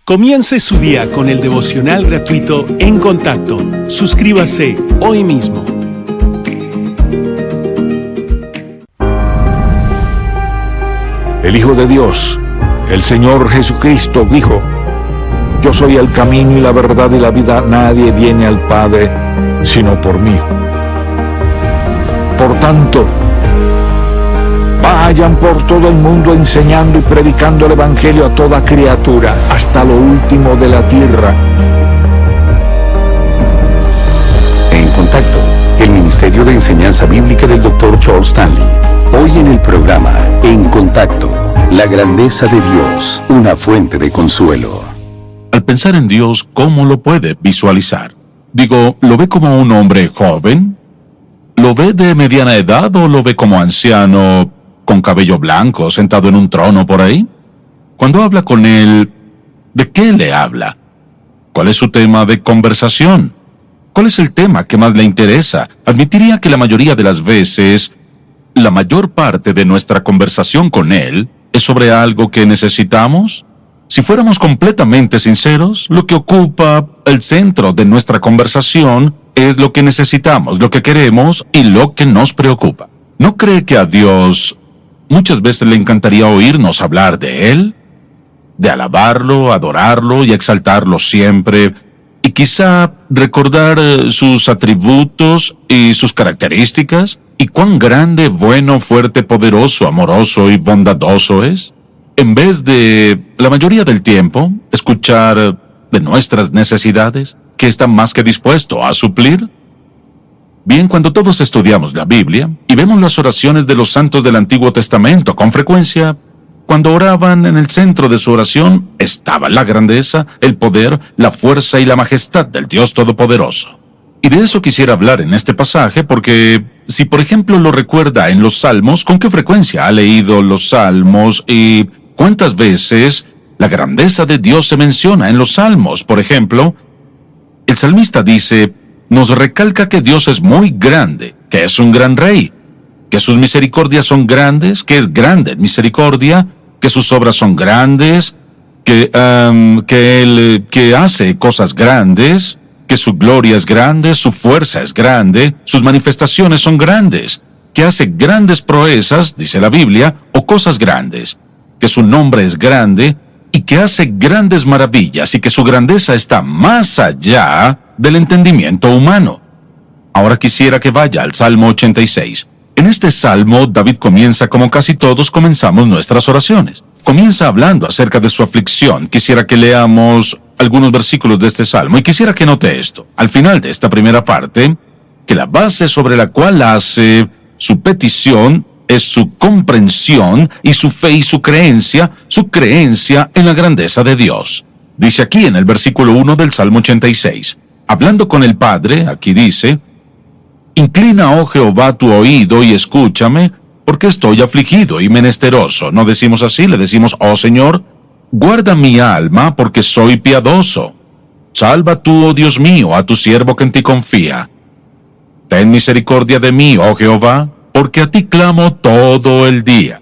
Comience su día con el devocional gratuito En Contacto. Suscríbase hoy mismo. El Hijo de Dios, el Señor Jesucristo, dijo: Yo soy el camino y la verdad y la vida. Nadie viene al Padre sino por mí. Por tanto, vayan por todo el mundo enseñando y predicando el Evangelio a toda criatura, hasta lo último de la tierra. En Contacto, el Ministerio de Enseñanza Bíblica del Dr. Charles Stanley. Hoy en el programa En Contacto, la grandeza de Dios, una fuente de consuelo. Al pensar en Dios, ¿cómo lo puede visualizar? Digo, ¿lo ve como un hombre joven? ¿Lo ve de mediana edad o lo ve como anciano, con cabello blanco, sentado en un trono por ahí? Cuando habla con él, ¿de qué le habla? ¿Cuál es su tema de conversación? ¿Cuál es el tema que más le interesa? Admitiría que la mayoría de las veces, la mayor parte de nuestra conversación con él es sobre algo que necesitamos. Si fuéramos completamente sinceros, lo que ocupa el centro de nuestra conversación es lo que necesitamos, lo que queremos y lo que nos preocupa. ¿No cree que a Dios muchas veces le encantaría oírnos hablar de Él? De alabarlo, adorarlo y exaltarlo siempre, y quizá recordar sus atributos y sus características, y cuán grande, bueno, fuerte, poderoso, amoroso y bondadoso es, en vez de, la mayoría del tiempo, escuchar de nuestras necesidades, que está más que dispuesto a suplir. Bien, cuando todos estudiamos la Biblia y vemos las oraciones de los santos del Antiguo Testamento, con frecuencia, cuando oraban, en el centro de su oración estaba la grandeza, el poder, la fuerza y la majestad del Dios Todopoderoso. Y de eso quisiera hablar en este pasaje, porque si por ejemplo lo recuerda en los Salmos, ¿con qué frecuencia ha leído los Salmos y cuántas veces la grandeza de Dios se menciona en los Salmos? Por ejemplo, el salmista dice, nos recalca que Dios es muy grande, que es un gran rey, que sus misericordias son grandes, que es grande en misericordia, que sus obras son grandes, que Él hace cosas grandes, que su gloria es grande, su fuerza es grande, sus manifestaciones son grandes, que hace grandes proezas, dice la Biblia, o cosas grandes, que su nombre es grande y que hace grandes maravillas y que su grandeza está más allá del entendimiento humano. Ahora quisiera que vaya al Salmo 86. En este salmo, David comienza como casi todos comenzamos nuestras oraciones. Comienza hablando acerca de su aflicción. Quisiera que leamos algunos versículos de este salmo y quisiera que note esto. Al final de esta primera parte, que la base sobre la cual hace su petición es su comprensión y su fe y su creencia en la grandeza de Dios. Dice aquí en el versículo 1 del Salmo 86, hablando con el Padre, aquí dice, inclina, oh Jehová, tu oído y escúchame, porque estoy afligido y menesteroso. No decimos así, le decimos, oh Señor, guarda mi alma, porque soy piadoso. Salva tú, oh Dios mío, a tu siervo que en ti confía. Ten misericordia de mí, oh Jehová, porque a ti clamo todo el día.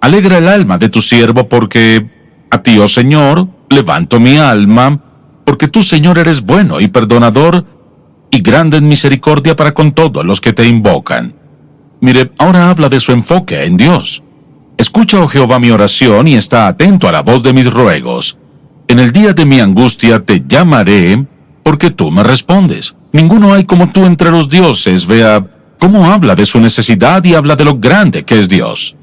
Alegra el alma de tu siervo, porque a ti, oh Señor, levanto mi alma, porque tú, Señor, eres bueno y perdonador, y grande en misericordia para con todos los que te invocan. Mire, ahora habla de su enfoque en Dios. Escucha, oh Jehová, mi oración, y está atento a la voz de mis ruegos. En el día de mi angustia te llamaré, porque tú me respondes. Ninguno hay como tú entre los dioses. Vea cómo habla de su necesidad y habla de lo grande que es Dios.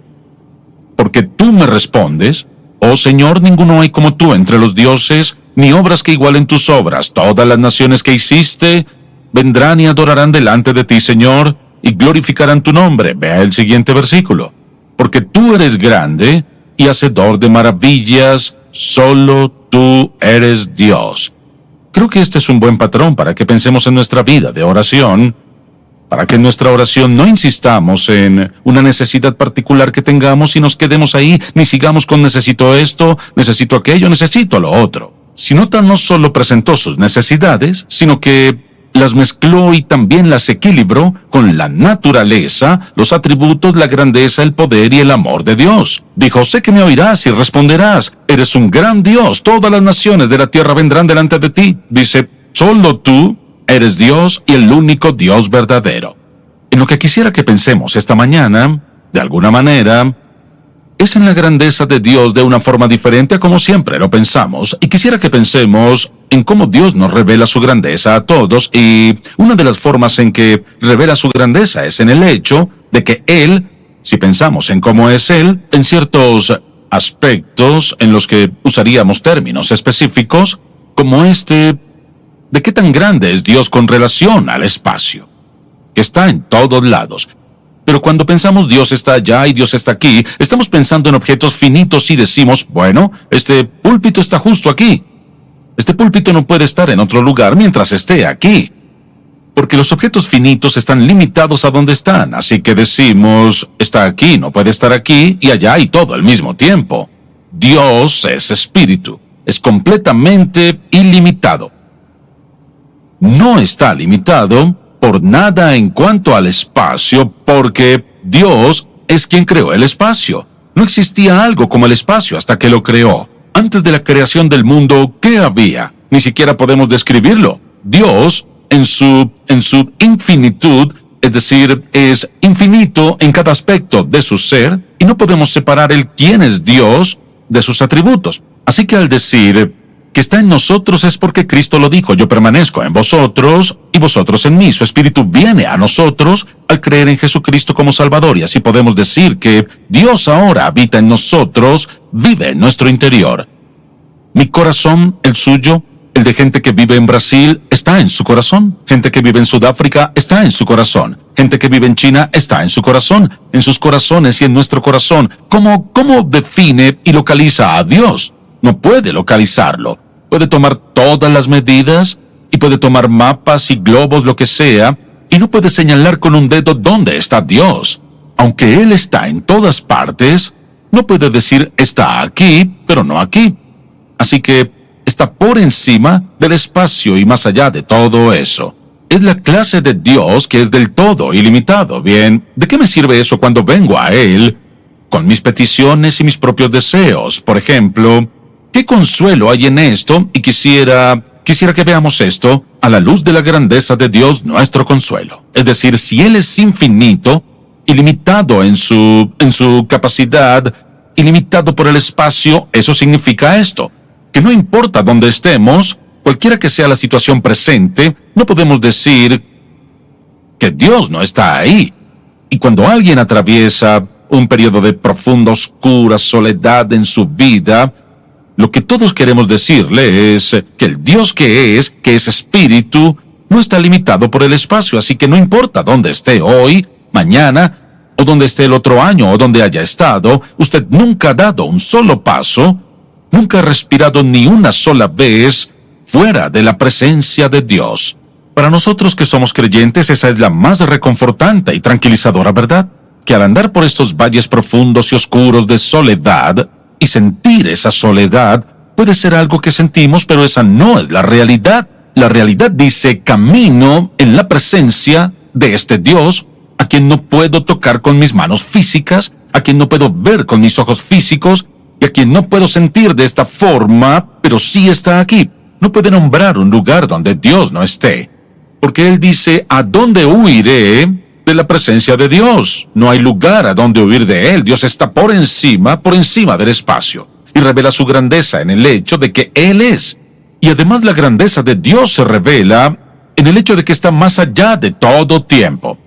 Porque tú me respondes, oh Señor, ninguno hay como tú entre los dioses, ni obras que igualen tus obras. Todas las naciones que hiciste vendrán y adorarán delante de ti, Señor, y glorificarán tu nombre. Vea el siguiente versículo. Porque tú eres grande y hacedor de maravillas, solo tú eres Dios. Creo que este es un buen patrón para que pensemos en nuestra vida de oración, para que en nuestra oración no insistamos en una necesidad particular que tengamos y nos quedemos ahí, ni sigamos con necesito esto, necesito aquello, necesito lo otro. Si no tan no solo presentó sus necesidades, sino que las mezcló y también las equilibró con la naturaleza, los atributos, la grandeza, el poder y el amor de Dios. Dijo, sé que me oirás y responderás, eres un gran Dios, todas las naciones de la tierra vendrán delante de ti. Dice, solo tú eres Dios y el único Dios verdadero. En lo que quisiera que pensemos esta mañana, de alguna manera, es en la grandeza de Dios de una forma diferente a como siempre lo pensamos, y quisiera que pensemos en cómo Dios nos revela su grandeza a todos, y una de las formas en que revela su grandeza es en el hecho de que Él, si pensamos en cómo es Él, en ciertos aspectos en los que usaríamos términos específicos, como de qué tan grande es Dios con relación al espacio, que está en todos lados. Pero cuando pensamos Dios está allá y Dios está aquí, estamos pensando en objetos finitos y decimos, bueno, este púlpito está justo aquí. Este púlpito no puede estar en otro lugar mientras esté aquí, porque los objetos finitos están limitados a donde están, así que decimos, está aquí, no puede estar aquí y allá y todo al mismo tiempo. Dios es espíritu, es completamente ilimitado. No está limitado por nada en cuanto al espacio, porque Dios es quien creó el espacio. No existía algo como el espacio hasta que lo creó. Antes de la creación del mundo, ¿qué había? Ni siquiera podemos describirlo. Dios, en su infinitud, es decir, es infinito en cada aspecto de su ser, y no podemos separar el quién es Dios de sus atributos. Así que al decir que está en nosotros es porque Cristo lo dijo, yo permanezco en vosotros y vosotros en mí. Su Espíritu viene a nosotros al creer en Jesucristo como Salvador, y así podemos decir que Dios ahora habita en nosotros, vive en nuestro interior. Mi corazón, el suyo, el de gente que vive en Brasil, está en su corazón. Gente que vive en Sudáfrica está en su corazón. Gente que vive en China está en su corazón, en sus corazones y en nuestro corazón. ¿Cómo define y localiza a Dios? No puede localizarlo. Puede tomar todas las medidas y puede tomar mapas y globos, lo que sea, y no puede señalar con un dedo dónde está Dios. Aunque Él está en todas partes, no puede decir está aquí, pero no aquí. Así que está por encima del espacio y más allá de todo eso. Es la clase de Dios que es del todo ilimitado. Bien, ¿de qué me sirve eso cuando vengo a Él con mis peticiones y mis propios deseos? Por ejemplo, ¿qué consuelo hay en esto? Y quisiera que veamos esto a la luz de la grandeza de Dios, nuestro consuelo. Es decir, si Él es infinito, ilimitado en su capacidad, ilimitado por el espacio, eso significa esto, que no importa dónde estemos, cualquiera que sea la situación presente, no podemos decir que Dios no está ahí. Y cuando alguien atraviesa un periodo de profunda, oscura soledad en su vida, lo que todos queremos decirle es que el Dios que es espíritu, no está limitado por el espacio, así que no importa dónde esté hoy, mañana, o dónde esté el otro año, o donde haya estado, usted nunca ha dado un solo paso, nunca ha respirado ni una sola vez fuera de la presencia de Dios. Para nosotros que somos creyentes, esa es la más reconfortante y tranquilizadora verdad, que al andar por estos valles profundos y oscuros de soledad, y sentir esa soledad puede ser algo que sentimos, pero esa no es la realidad. La realidad dice, camino en la presencia de este Dios, a quien no puedo tocar con mis manos físicas, a quien no puedo ver con mis ojos físicos, y a quien no puedo sentir de esta forma, pero sí está aquí. No puede nombrar un lugar donde Dios no esté, porque Él dice, ¿a dónde huiré de la presencia de Dios? No hay lugar a donde huir de Él. Dios está por encima del espacio, y revela su grandeza en el hecho de que Él es. Y además la grandeza de Dios se revela en el hecho de que está más allá de todo tiempo.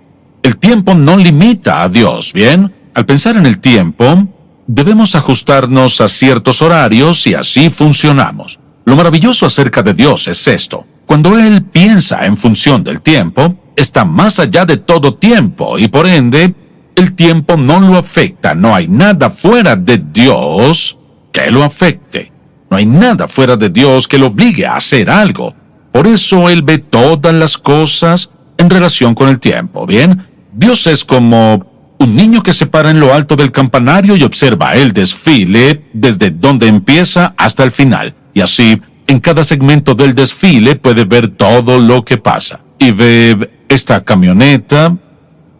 El tiempo no limita a Dios, ¿bien? Al pensar en el tiempo, debemos ajustarnos a ciertos horarios y así funcionamos. Lo maravilloso acerca de Dios es esto. Cuando Él piensa en función del tiempo, está más allá de todo tiempo y por ende, el tiempo no lo afecta. No hay nada fuera de Dios que lo afecte. No hay nada fuera de Dios que lo obligue a hacer algo. Por eso Él ve todas las cosas en relación con el tiempo, ¿bien? Dios es como un niño que se para en lo alto del campanario y observa el desfile desde donde empieza hasta el final. Y así, en cada segmento del desfile puede ver todo lo que pasa. y ve esta camioneta,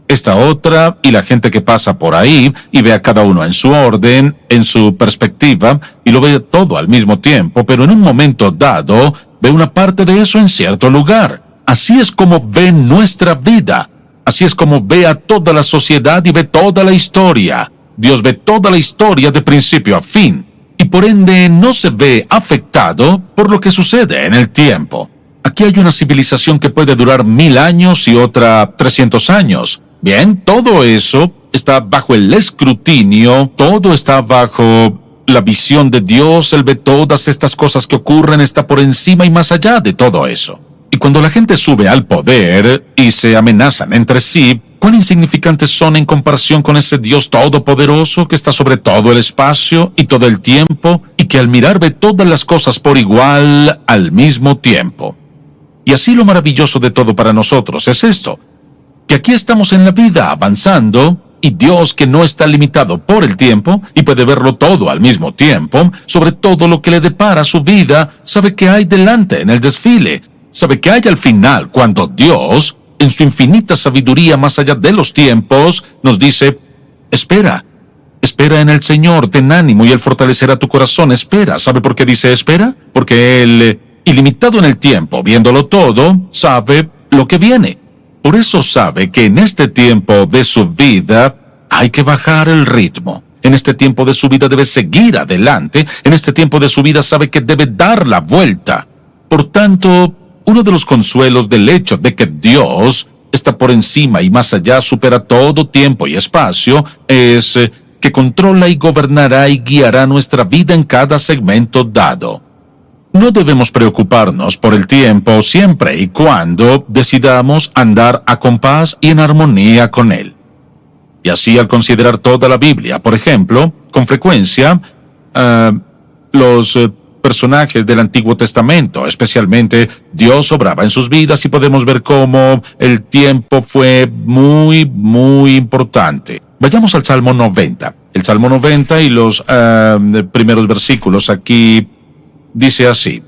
esta otra, y la gente que pasa por ahí, y ve a cada uno en su orden, en su perspectiva, y lo ve todo al mismo tiempo, pero en un momento dado, ve una parte de eso en cierto lugar. Así es como ve nuestra vida. Así es como ve a toda la sociedad y ve toda la historia. Dios ve toda la historia de principio a fin, y por ende no se ve afectado por lo que sucede en el tiempo. Aquí hay una civilización que puede durar 1000 años y otra 300 años. Bien, todo eso está bajo el escrutinio, todo está bajo la visión de Dios. Él ve todas estas cosas que ocurren, está por encima y más allá de todo eso. Y cuando la gente sube al poder y se amenazan entre sí, ¿cuán insignificantes son en comparación con ese Dios todopoderoso que está sobre todo el espacio y todo el tiempo, y que al mirar ve todas las cosas por igual al mismo tiempo? Y así lo maravilloso de todo para nosotros es esto, que aquí estamos en la vida avanzando, y Dios, que no está limitado por el tiempo y puede verlo todo al mismo tiempo, sobre todo lo que le depara su vida, sabe qué hay delante en el desfile, sabe qué hay al final cuando Dios, en su infinita sabiduría más allá de los tiempos, nos dice: espera en el Señor, ten ánimo y Él fortalecerá tu corazón, espera. ¿Sabe por qué dice espera? Porque Él, ilimitado en el tiempo, viéndolo todo, sabe lo que viene. Por eso sabe que en este tiempo de su vida hay que bajar el ritmo. En este tiempo de su vida debe seguir adelante. En este tiempo de su vida sabe que debe dar la vuelta. Por tanto, uno de los consuelos del hecho de que Dios está por encima y más allá, supera todo tiempo y espacio, es que controla y gobernará y guiará nuestra vida en cada segmento dado. No debemos preocuparnos por el tiempo siempre y cuando decidamos andar a compás y en armonía con él. Y así, al considerar toda la Biblia, por ejemplo, con frecuencia, los personajes del Antiguo Testamento, especialmente, Dios obraba en sus vidas y podemos ver cómo el tiempo fue muy, muy importante. Vayamos al Salmo 90. El Salmo 90 y los primeros versículos aquí dice así: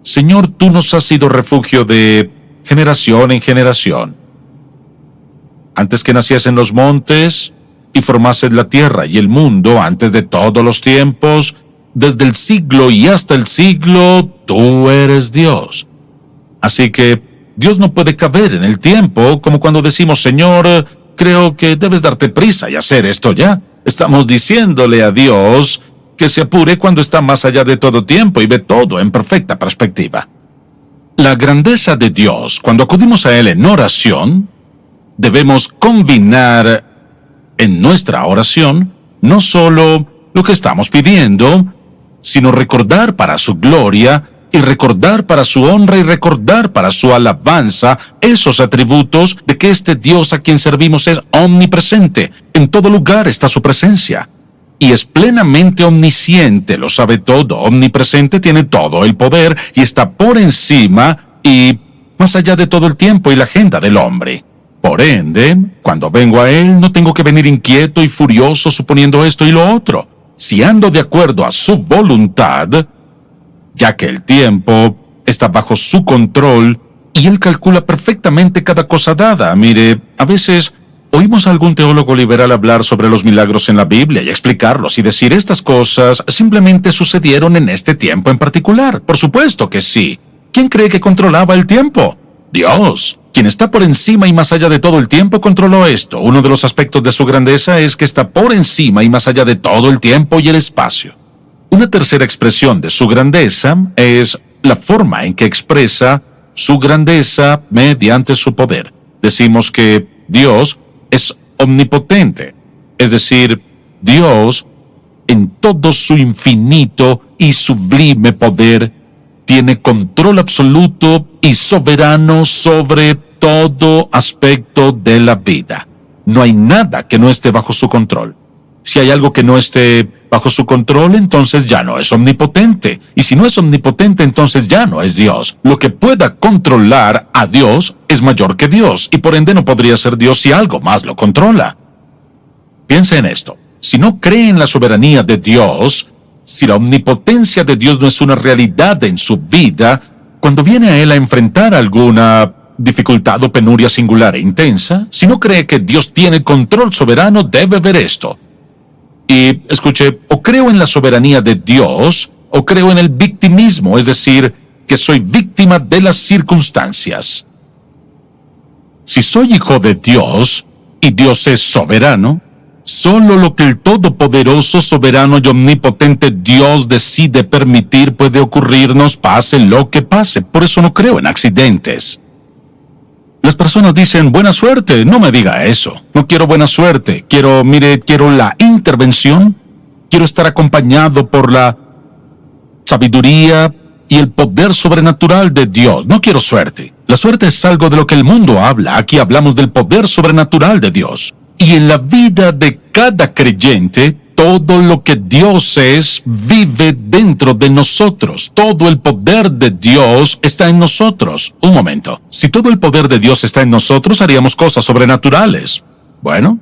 Señor, tú nos has sido refugio de generación en generación. Antes que naciesen los montes y formases la tierra y el mundo, antes de todos los tiempos, desde el siglo y hasta el siglo, tú eres Dios. Así que Dios no puede caber en el tiempo, como cuando decimos: Señor, creo que debes darte prisa y hacer esto ya. Estamos diciéndole a Dios que se apure cuando está más allá de todo tiempo y ve todo en perfecta perspectiva. La grandeza de Dios, cuando acudimos a Él en oración, debemos combinar en nuestra oración no solo lo que estamos pidiendo, sino recordar para su gloria y recordar para su honra y recordar para su alabanza esos atributos de que este Dios a quien servimos es omnipresente. En todo lugar está su presencia. Y es plenamente omnisciente, lo sabe todo, omnipresente, tiene todo el poder y está por encima y más allá de todo el tiempo y la agenda del hombre. Por ende, cuando vengo a Él, no tengo que venir inquieto y furioso suponiendo esto y lo otro. Si ando de acuerdo a su voluntad, ya que el tiempo está bajo su control y Él calcula perfectamente cada cosa dada. Mire, a veces oímos a algún teólogo liberal hablar sobre los milagros en la Biblia y explicarlos y decir: estas cosas simplemente sucedieron en este tiempo en particular. Por supuesto que sí. ¿Quién cree que controlaba el tiempo? Dios. Quien está por encima y más allá de todo el tiempo controló esto. Uno de los aspectos de su grandeza es que está por encima y más allá de todo el tiempo y el espacio. Una tercera expresión de su grandeza es la forma en que expresa su grandeza mediante su poder. Decimos que Dios es omnipotente, es decir, Dios, en todo su infinito y sublime poder, tiene control absoluto y soberano sobre todo aspecto de la vida. No hay nada que no esté bajo su control. Si hay algo que no esté bajo su control, entonces ya no es omnipotente. Y si no es omnipotente, entonces ya no es Dios. Lo que pueda controlar a Dios es mayor que Dios, y por ende no podría ser Dios si algo más lo controla. Piense en esto. Si no cree en la soberanía de Dios, si la omnipotencia de Dios no es una realidad en su vida, cuando viene a él a enfrentar alguna dificultad o penuria singular e intensa, si no cree que Dios tiene control soberano, debe ver esto. Y, escuche, o creo en la soberanía de Dios, o creo en el victimismo, es decir, que soy víctima de las circunstancias. Si soy hijo de Dios, y Dios es soberano, solo lo que el todopoderoso, soberano y omnipotente Dios decide permitir puede ocurrirnos, pase lo que pase. Por eso no creo en accidentes. Las personas dicen, buena suerte. No me diga eso. No quiero buena suerte. Quiero la intervención. Quiero estar acompañado por la sabiduría y el poder sobrenatural de Dios. No quiero suerte. La suerte es algo de lo que el mundo habla. Aquí hablamos del poder sobrenatural de Dios. Y en la vida de cada creyente, todo lo que Dios es vive dentro de nosotros. Todo el poder de Dios está en nosotros. Un momento. Si todo el poder de Dios está en nosotros, haríamos cosas sobrenaturales. Bueno,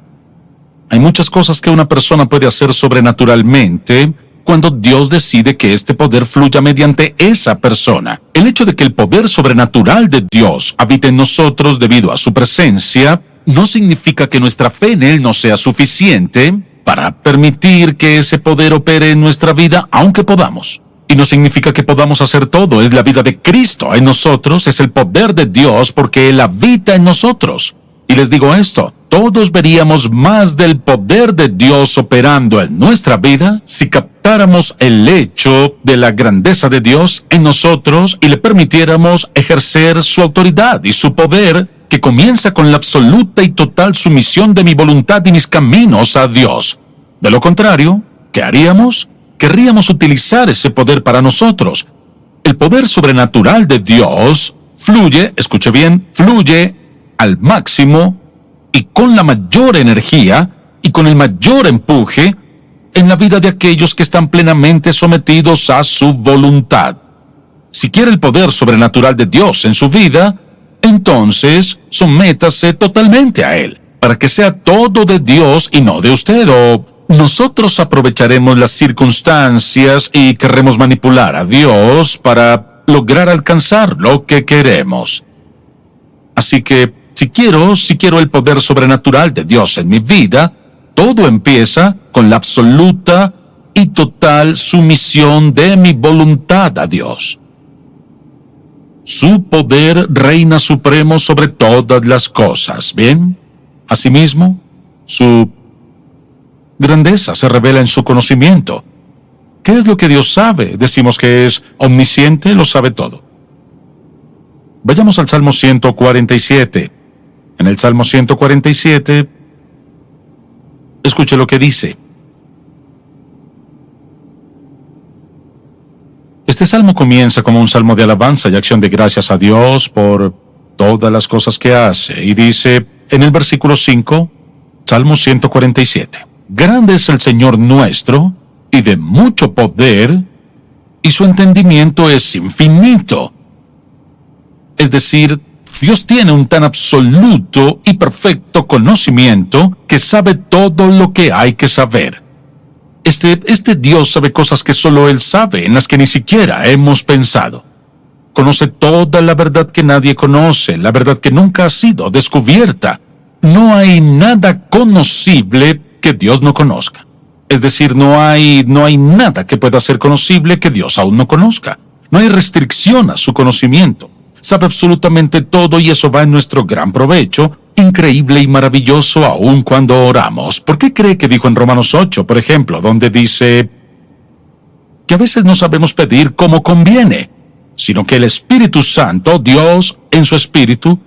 hay muchas cosas que una persona puede hacer sobrenaturalmente cuando Dios decide que este poder fluya mediante esa persona. El hecho de que el poder sobrenatural de Dios habite en nosotros debido a su presencia no significa que nuestra fe en Él no sea suficiente para permitir que ese poder opere en nuestra vida, aunque podamos. Y no significa que podamos hacer todo. Es la vida de Cristo en nosotros, es el poder de Dios porque Él habita en nosotros. Y les digo esto, todos veríamos más del poder de Dios operando en nuestra vida si captáramos el hecho de la grandeza de Dios en nosotros y le permitiéramos ejercer su autoridad y su poder, que comienza con la absoluta y total sumisión de mi voluntad y mis caminos a Dios. De lo contrario, ¿qué haríamos? Querríamos utilizar ese poder para nosotros. El poder sobrenatural de Dios fluye, escuche bien, fluye al máximo y con la mayor energía y con el mayor empuje en la vida de aquellos que están plenamente sometidos a su voluntad. Si quiere el poder sobrenatural de Dios en su vida, entonces sométase totalmente a Él, para que sea todo de Dios y no de usted. O nosotros aprovecharemos las circunstancias y querremos manipular a Dios para lograr alcanzar lo que queremos. Así que, si quiero el poder sobrenatural de Dios en mi vida, todo empieza con la absoluta y total sumisión de mi voluntad a Dios. Su poder reina supremo sobre todas las cosas, ¿bien? Asimismo, su grandeza se revela en su conocimiento. ¿Qué es lo que Dios sabe? Decimos que es omnisciente, lo sabe todo. Vayamos al Salmo 147. En el Salmo 147, escuche lo que dice. Este salmo comienza como un salmo de alabanza y acción de gracias a Dios por todas las cosas que hace. Y dice en el versículo 5, Salmo 147, grande es el Señor nuestro y de mucho poder, y su entendimiento es infinito. Es decir, Dios tiene un tan absoluto y perfecto conocimiento que sabe todo lo que hay que saber. Este Dios sabe cosas que solo Él sabe, en las que ni siquiera hemos pensado. Conoce toda la verdad que nadie conoce, la verdad que nunca ha sido descubierta. No hay nada conocible que Dios no conozca. Es decir, no hay nada que pueda ser conocible que Dios aún no conozca. No hay restricción a su conocimiento. Sabe absolutamente todo y eso va en nuestro gran provecho, increíble y maravilloso aun cuando oramos. ¿Por qué cree que dijo en Romanos 8, por ejemplo, donde dice que a veces no sabemos pedir como conviene, sino que el Espíritu Santo, Dios en su Espíritu,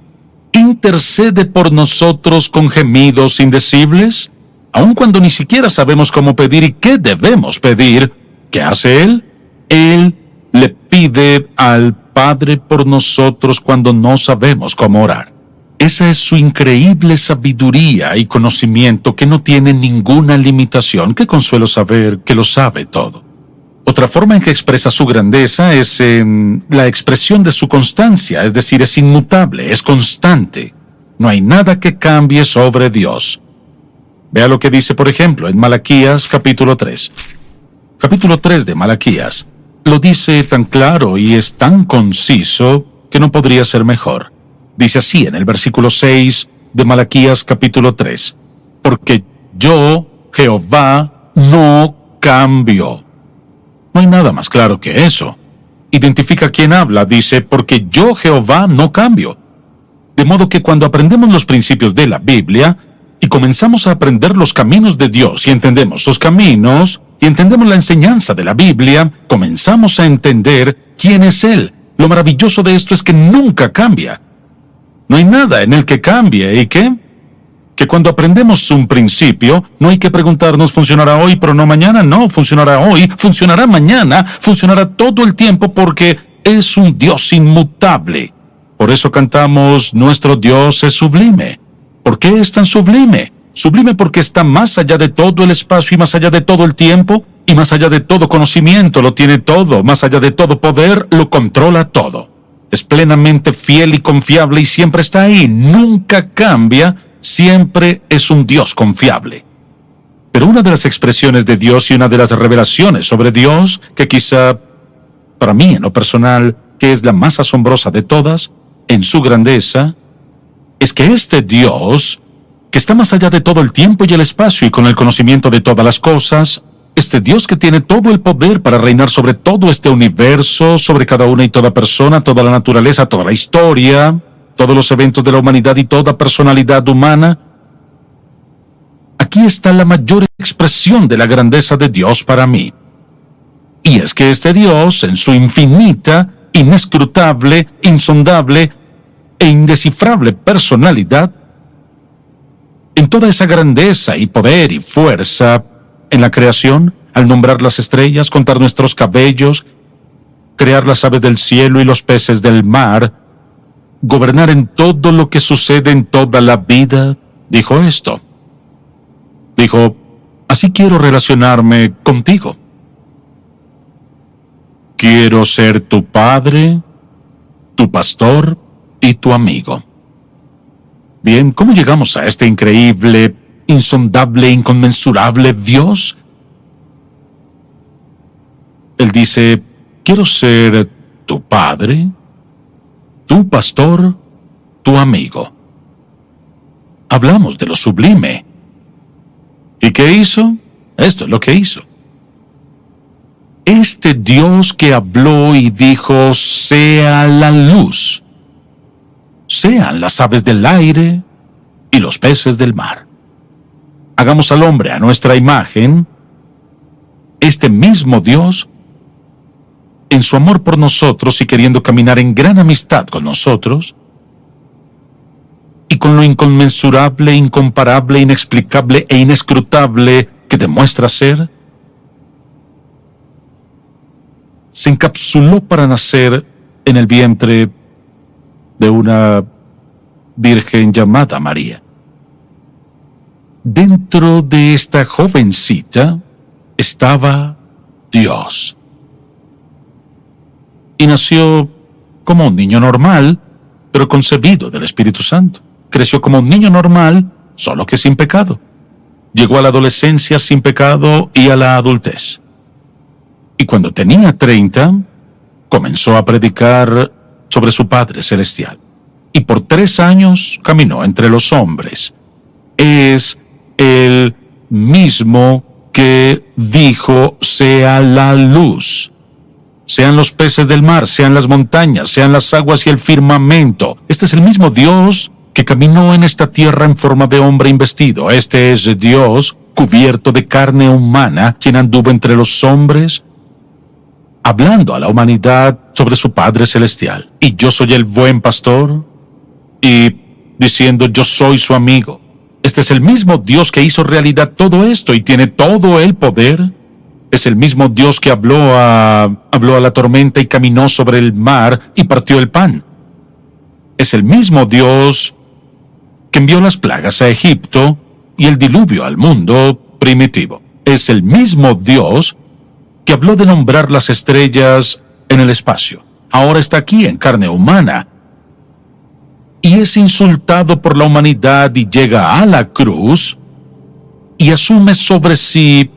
intercede por nosotros con gemidos indecibles? Aun cuando ni siquiera sabemos cómo pedir y qué debemos pedir, ¿qué hace Él? Él le pide al Padre por nosotros cuando no sabemos cómo orar. Esa es su increíble sabiduría y conocimiento que no tiene ninguna limitación. Qué consuelo saber que lo sabe todo. Otra forma en que expresa su grandeza es en la expresión de su constancia, es decir, es inmutable, es constante. No hay nada que cambie sobre Dios. Vea lo que dice, por ejemplo, en Malaquías capítulo 3. Capítulo 3 de Malaquías. lo dice tan claro y es tan conciso que no podría ser mejor. Dice así en el versículo 6 de Malaquías capítulo 3. Porque yo, Jehová, no cambio. No hay nada más claro que eso. Identifica quién habla, dice, porque yo, Jehová, no cambio. De modo que cuando aprendemos los principios de la Biblia y comenzamos a aprender los caminos de Dios y entendemos sus caminos y entendemos la enseñanza de la Biblia, comenzamos a entender quién es Él. Lo maravilloso de esto es que nunca cambia. No hay nada en el que cambie. ¿Y qué? Que cuando aprendemos un principio, no hay que preguntarnos, ¿funcionará hoy pero no mañana? No, funcionará hoy, funcionará mañana, funcionará todo el tiempo porque es un Dios inmutable. Por eso cantamos, nuestro Dios es sublime. ¿Por qué es tan sublime? Sublime porque está más allá de todo el espacio y más allá de todo el tiempo y más allá de todo conocimiento, lo tiene todo, más allá de todo poder, lo controla todo. Es plenamente fiel y confiable y siempre está ahí, nunca cambia, siempre es un Dios confiable. Pero una de las expresiones de Dios y una de las revelaciones sobre Dios, que quizá, para mí en lo personal, que es la más asombrosa de todas, en su grandeza, es que este Dios, que está más allá de todo el tiempo y el espacio y con el conocimiento de todas las cosas, este Dios que tiene todo el poder para reinar sobre todo este universo, sobre cada una y toda persona, toda la naturaleza, toda la historia, todos los eventos de la humanidad y toda personalidad humana. Aquí está la mayor expresión de la grandeza de Dios para mí. Y es que este Dios, en su infinita, inescrutable, insondable e indescifrable personalidad, en toda esa grandeza y poder y fuerza, en la creación, al nombrar las estrellas, contar nuestros cabellos, crear las aves del cielo y los peces del mar, gobernar en todo lo que sucede en toda la vida, dijo esto. Dijo, así quiero relacionarme contigo. Quiero ser tu padre, tu pastor y tu amigo. Bien, ¿cómo llegamos a este increíble, insondable, inconmensurable Dios? Él dice, quiero ser tu padre, tu pastor, tu amigo. Hablamos de lo sublime. ¿Y qué hizo? Esto es lo que hizo. Este Dios que habló y dijo, sea la luz, sean las aves del aire y los peces del mar. Hagamos al hombre a nuestra imagen. Este mismo Dios, en su amor por nosotros y queriendo caminar en gran amistad con nosotros, y con lo inconmensurable, incomparable, inexplicable e inescrutable que demuestra ser, se encapsuló para nacer en el vientre de una virgen llamada María. Dentro de esta jovencita estaba Dios. Y nació como un niño normal, pero concebido del Espíritu Santo. Creció como un niño normal, solo que sin pecado. Llegó a la adolescencia sin pecado y a la adultez. Y cuando tenía 30, comenzó a predicar sobre su Padre Celestial. Y por 3 años caminó entre los hombres. Es el mismo que dijo, sea la luz. Sean los peces del mar, sean las montañas, sean las aguas y el firmamento. Este es el mismo Dios que caminó en esta tierra en forma de hombre investido. Este es Dios cubierto de carne humana, quien anduvo entre los hombres, hablando a la humanidad sobre su Padre Celestial. Y yo soy el buen pastor, y diciendo, yo soy su amigo. Este es el mismo Dios que hizo realidad todo esto y tiene todo el poder. Es el mismo Dios que habló a la tormenta y caminó sobre el mar y partió el pan. Es el mismo Dios que envió las plagas a Egipto y el diluvio al mundo primitivo. Es el mismo Dios que habló de nombrar las estrellas en el espacio. Ahora está aquí en carne humana y es insultado por la humanidad y llega a la cruz y asume sobre sí,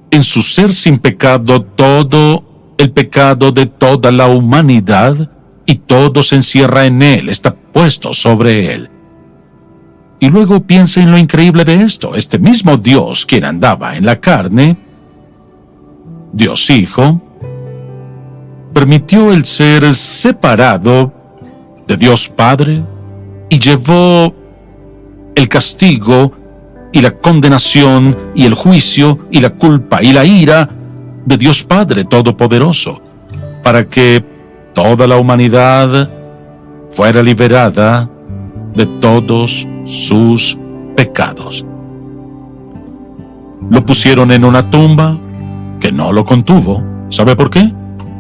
en su ser sin pecado, todo el pecado de toda la humanidad y todo se encierra en Él, está puesto sobre Él. Y luego piensa en lo increíble de esto. Este mismo Dios, quien andaba en la carne, Dios Hijo, permitió el ser separado de Dios Padre y llevó el castigo y la condenación y el juicio y la culpa y la ira de Dios Padre Todopoderoso, para que toda la humanidad fuera liberada de todos sus pecados. Lo pusieron en una tumba que no lo contuvo. ¿Sabe por qué?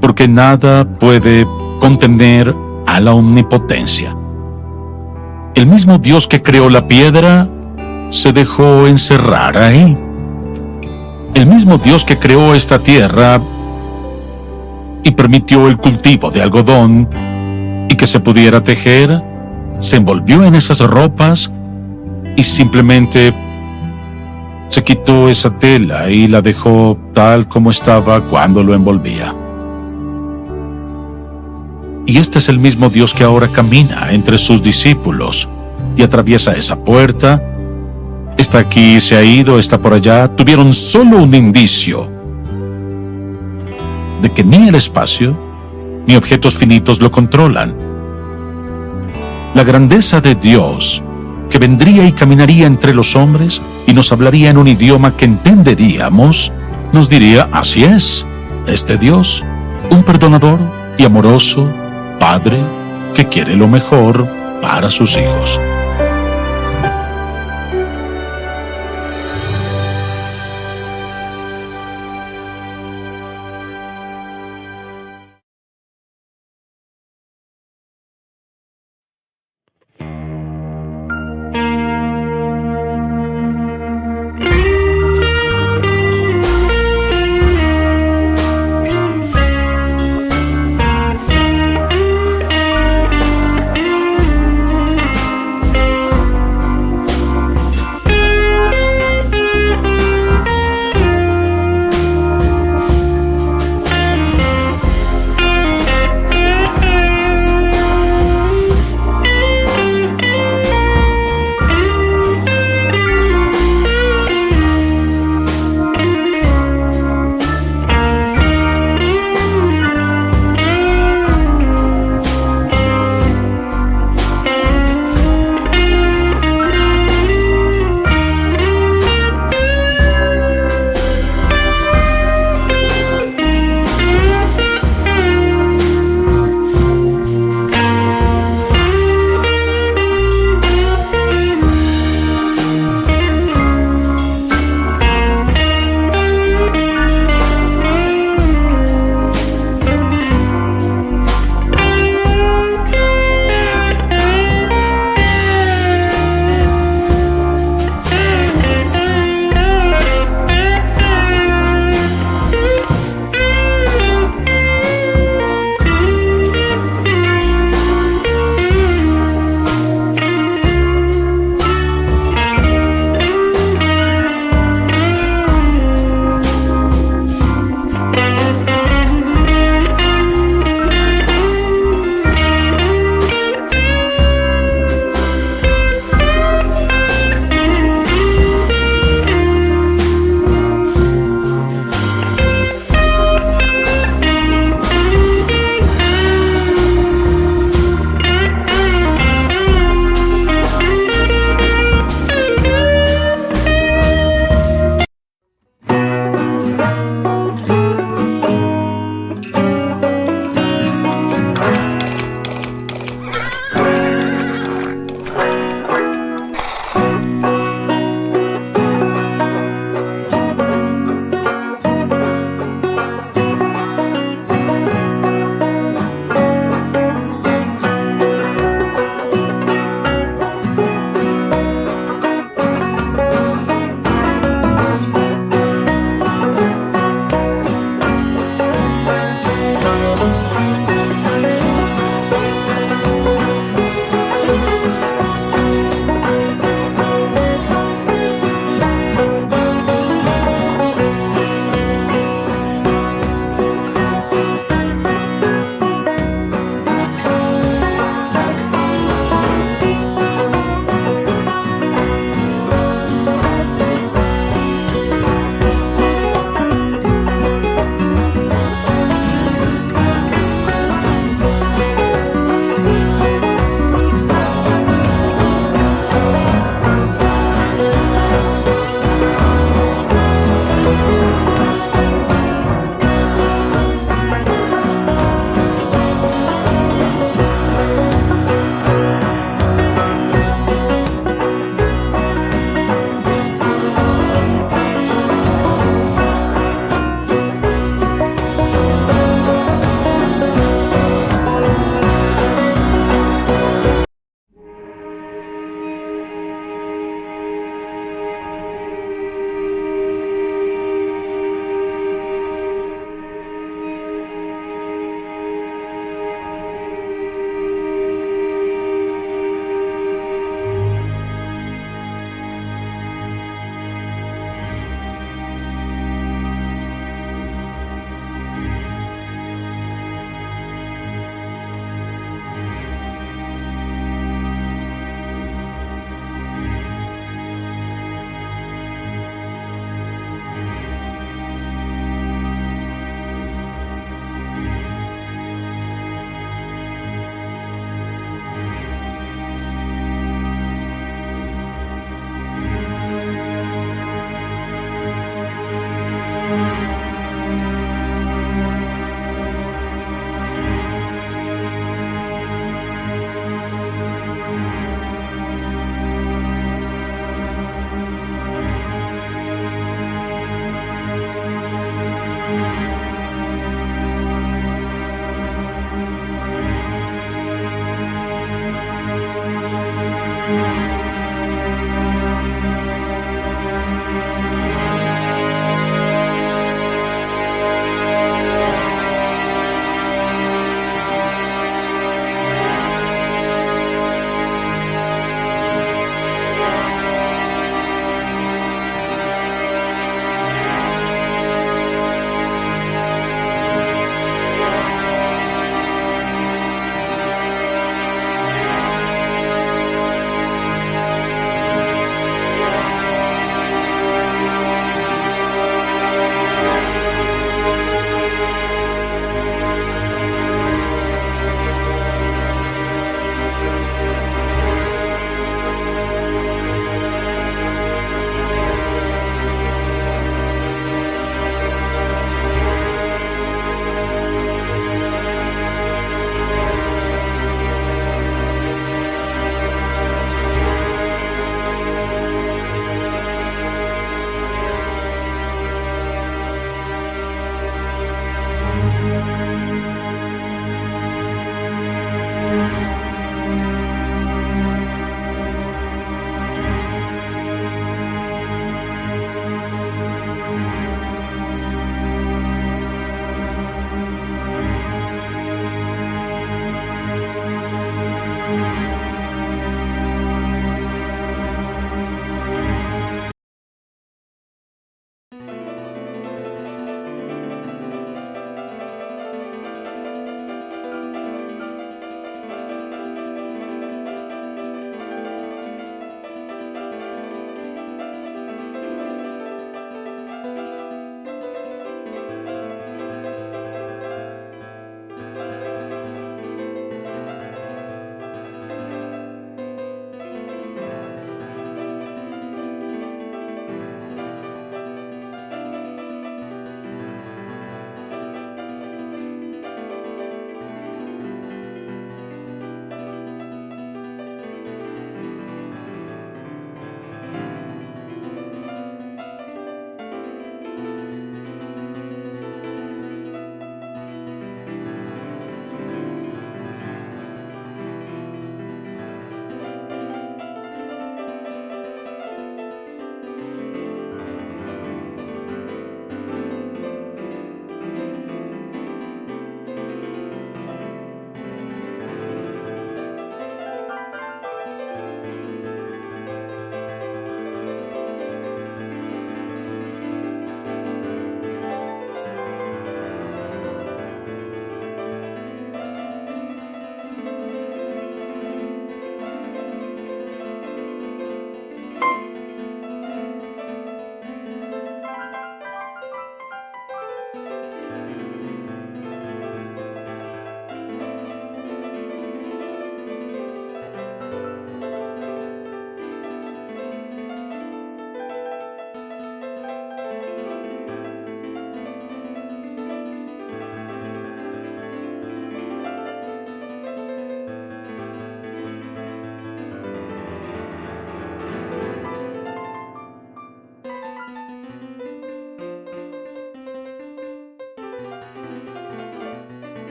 Porque nada puede contener a la omnipotencia. El mismo Dios que creó la piedra se dejó encerrar ahí. El mismo Dios que creó esta tierra y permitió el cultivo de algodón y que se pudiera tejer, se envolvió en esas ropas y simplemente se quitó esa tela y la dejó tal como estaba cuando lo envolvía. Y este es el mismo Dios que ahora camina entre sus discípulos y atraviesa esa puerta. Está aquí, se ha ido, está por allá. Tuvieron solo un indicio de que ni el espacio ni objetos finitos lo controlan. La grandeza de Dios, que vendría y caminaría entre los hombres y nos hablaría en un idioma que entenderíamos, nos diría: así es, este Dios, un perdonador y amoroso Padre que quiere lo mejor para sus hijos.